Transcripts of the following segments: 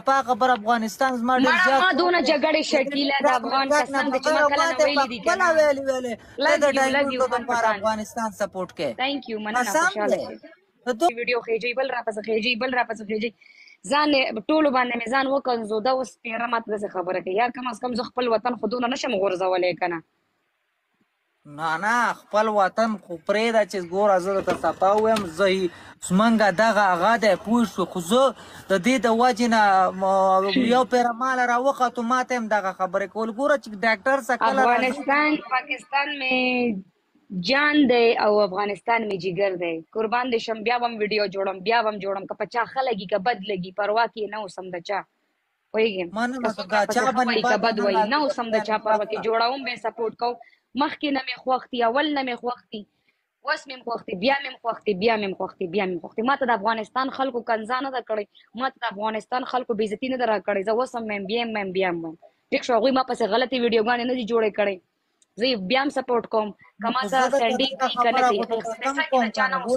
په خبر افغانستان زما ډېر زیات ما دونه جګړې شکیله د افغان کسان د چې ما کله نه ویلي دي کنه ویلې لګ یو د پر افغانستان سپورټ کې ثانک یو مننه خوشاله ویډیو خېجی بل را پس خېجی ځان ټولو باندې مې ځان وکنځو دا اوس پیره ماته داسې خبره کوي یا کم از کم زه خپل وطن خودونه نشم غورځولی که نه نه خپل وطن خو پرېږده چې ګوره زه درته صفا ووایم زه زمونږ دغه هغه دی پوه شو خو زه د دې د وجې نه یو پیره ماله راوختو ما ته هم دغه خبرې کول ګوره چې ډاکټر څه کله افغانستان پاکستان مې جان دی او افغانستان می جگر دی قربان دې شم بیا هم ویډیو جوړم که په چا ښه لګي که بد لګي پروا کې نه اوسم د چا پوهېږم که بد وایي نه اوسم د چا پروا کې جوړوم به یې سپورټ کوم مخکې نه مې خوښ دي اول نه مې خوښ دي اوس مې خوښ دي بیا مې خوښ دي ما ته د افغانستان خلکو کنځا نه ده کړې ما ته د افغانستان خلکو بې عزتي نه ده راکړې زه اوس هم وایم بیا هم وایم ټیک شو هغوی ما پسې غلطې ویډیوګانې نه دي جوړې کړې زه بیا هم سپورټ کوم که ما ته سینډینګ کوي که نه کوي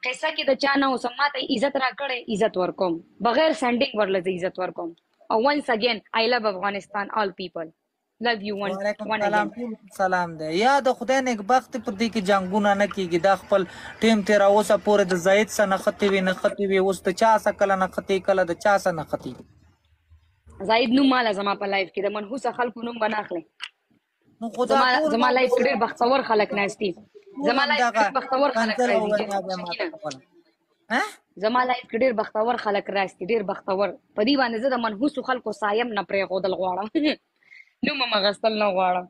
قصه کې د چا نه اوسم ما ته عزت راکړی عزت ورکوم بغیر سینډینګ ورله زه عزت ورکوم او ونس اګین آی لو افغانستان آل پیپل لو یو ون سلام دی یا د خدای نیکبخت پر دې کې جنګونه نه کیږي دا خپل ټیم تیر اوسه پورې د زاید څخه نښتې وي اوس د چا څخه کله نښتې کله د چا څخه نښتې زاید نوم ماله زما په لایف کې د منحوسه خلکو نوم به نه اخلئ زما لایف کې ډېر بختور خلک ناست دي زما لایف کې بختور خلک راځي ډېر بختور په دې باندې زه د منحوسو خلکو سایم نه پرېښودل غواړم نوم هم اخیستل نه غواړم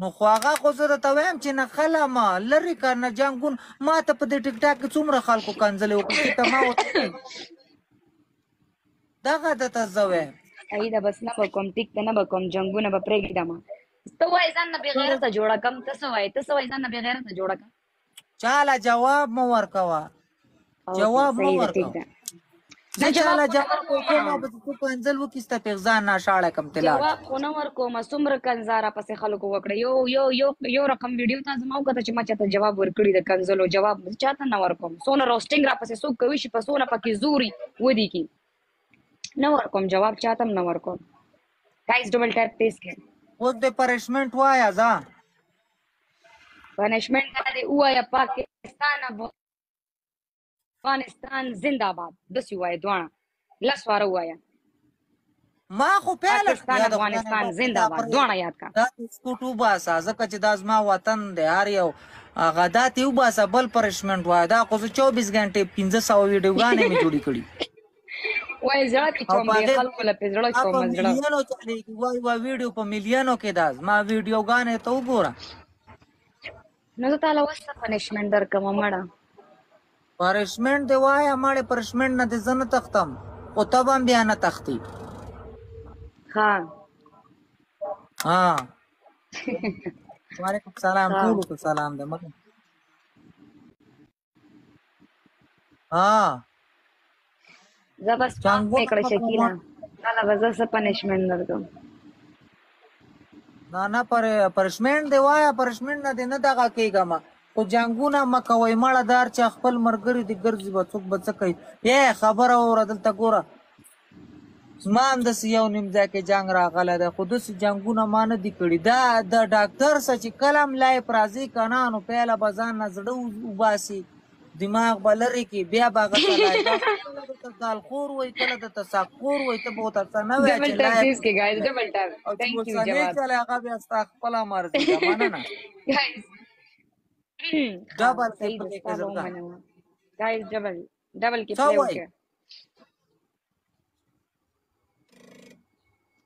نو خو هغه خو زه درته وایم چې نښله ما لرې که نه جنګون ما ته په دې ټیک ټاک کې څومره خلکو کنځلې وکړې ته ما ورته دغه درته زه وایم عیده بس نه به کوم ټیک ته نه به کوم جنګونه به پرېږدم ته وایې ځان نه بې غیرته جوړه کړم ته څه وایې ځان نه بې غیرته جوړه کړم چاله جواب مه ورکوه جواب مه ورکوه زه چاله جواب ورکوم او پسې څه کنځل وکړي ستا پېغځان ناشاړه کړم ته لاړ جواب خو نه ورکوم څومره کنځا راپسې خلکو وکړه یو رقم ویډیو ته زما وکته چې ما چاته جواب ورکړي د کنځلو جواب چاته نه ورکوم څونه روسټینګ راپسې څوک کوي چې په څونه پکې زوري ودي کي نه ورکوم جواب چاته هم نه ورکوم ګایز ډبل ټیپ پلیز کړئ اوس د پنشمنټ وایه ځه پنشمنټ دا دی ووایه پاکستان افغانستان زنده باد داسې ووایه دواړه لس واره ووایه ما خو پاکستان افغانستان زنده باد دواړه یاد کا دا سکوټ وباسه ځکه چې دا زما وطن دی هر یو هغه دا تې وباسه بل پنشمنټ وایه دا خو زه 24 غنټې 1500 ویډیوګانې مې جوړې کړي وای زړه کې چوم خلکو له پزړه چوم زړه مليانو چلېږي وای ویډیو په مليانو کې دا زما ویډیوګانې ته وګوره نو زه تاله اوس څه پنشمنټ درکړم مړه پنشمنټ دې وایه مړې پنشمنټ نه دې زه نه تښتم خو ته به هم بیا نه تښتې وعلیکم سلام ټولو ته سلام دی زه بس پاک کړه شکیلا کله به زه څه پنشمنټ درکړم نه پنشمنټ دی وایه پنشمنټ نه دی نه دغه کېږم خو جنګونه مه کوئ مړه دار چې خپل ملګري دې ګرځي به څوک به څه کوي خبره واوره دلته ګوره زما هم داسې یو نیم ځای کې جنګ راغلی دی خو داسې جنګونه ما نه دي کړي دا د ډاکټر څه چې کله هم لایف راځي که نه نو پیله به ځان نه زړه وباسي دماغ به لرې کړي بیا به هغه ته درته ګالخور وایي کله درته ساقخور وایي ته به ورته څه نه وایې چې چلې هغه بیا ستا خپله مرضي ده مننه ډبل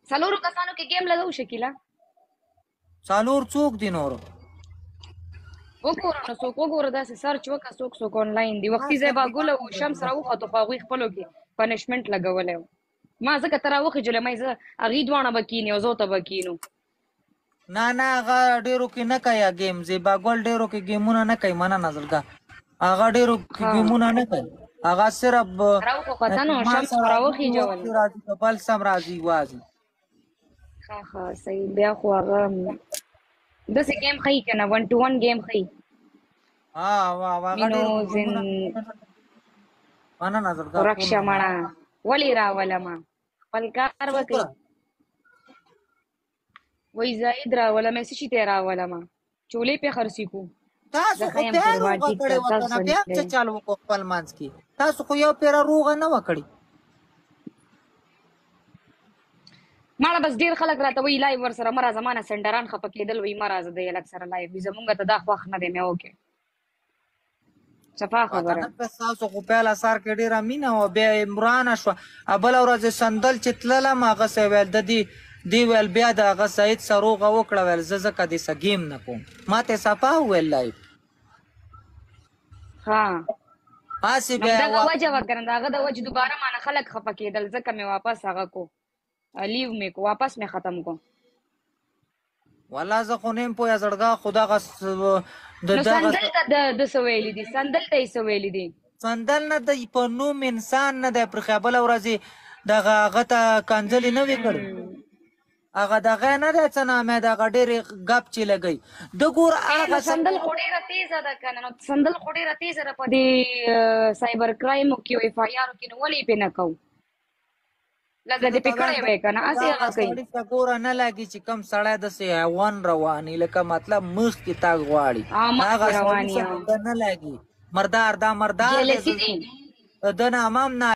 څلورو کسانو کې ګیم لګو شکیلا څلور څوک دي نور وګوره نو څوک وګوره داسې سرچ وکړه څوک آنلاین دي وختي ځای به ګوله و شمس راوخته خو هغوی خپلو کې پنشمنټ لګولی و ما ځکه ته راوخېجلې ما زه هغې دواړه به کینې او زه ته به کینو نه هغه ډېرو کې نه کوي گیم زیبا ګل ډېرو کې ګیمونه نه کوي مننه زلګه هغه ډېرو کې ګیمونه نه کوي هغه صرف راوخته نو شمس راوخېجول راځي بل سم راځي وازي ښه صحیح بیا خو هغه داسې ګیم ښایي که نه 1 to 1 ګیم ښایي مننه زلګه ورکشه مړه ولې راولمه خپل کار وکړي وای زاید راوله مې څه شي ته راوله ما چولې په خرسي کو تاسو خو بیا روغه کړې وه که نه بیا څه چل وکړو خپل منځ کې تاسو خو یو پیره روغه نه وه کړې ماړه بس ډېر خلک راته وایي لایو ورسره مه راځه مانه سنډران خفه کېدل وایي مه راځه د هلک سره لایو وي زمونږ ته دا خوښ نه دی مې وکړې صفا خبره تاسو خو پیاله سار کې ډېره مینه وه بیا یې ورانه شوه بله ورځ یې سندل چې تللم هغسې ویل د دی ویل بیا د هغه سعید سروغه وکړه ویل زه ځکه دې څه ګیم نه کوم ما ته یې صفا وویل لایو ها هسې بیا دغه وجه وه که نه د هغه د وجې دوباره مانه خلک خفه کېدل ځکه مې واپس هغه کو لیو مې کو واپس مې ختم کو والله زه خو نه یم پوهه زړګا خو دغه نو سندل ته د څه ویلي دي سندل ته یې څه ویلي دي سندل نه دی په نوم انسان نه دی پرې بله ورځ یې دغه هغه ته کنځلې نه وې کړې هغه دغه نه دی څه نام یې د هغه ډېرې ګپ چې لګوي د ګور هغه سندل خو ډېره تیزه ده که نه نو سندل خو ډېره تیزه ده په دې سایبر کرایمو کې او اف آی آرو کې نو ولې یې پې نه کوو لږه دې پې کړی وی که نه هسې هغه کوي سړي ته ګوره نه لګي چې کوم سړی داسې حیوان رواني لکه مطلب مخکې تګ غواړي هغه سړي ته نه لګي مردار دا مردار جلسي دي د نه امام نه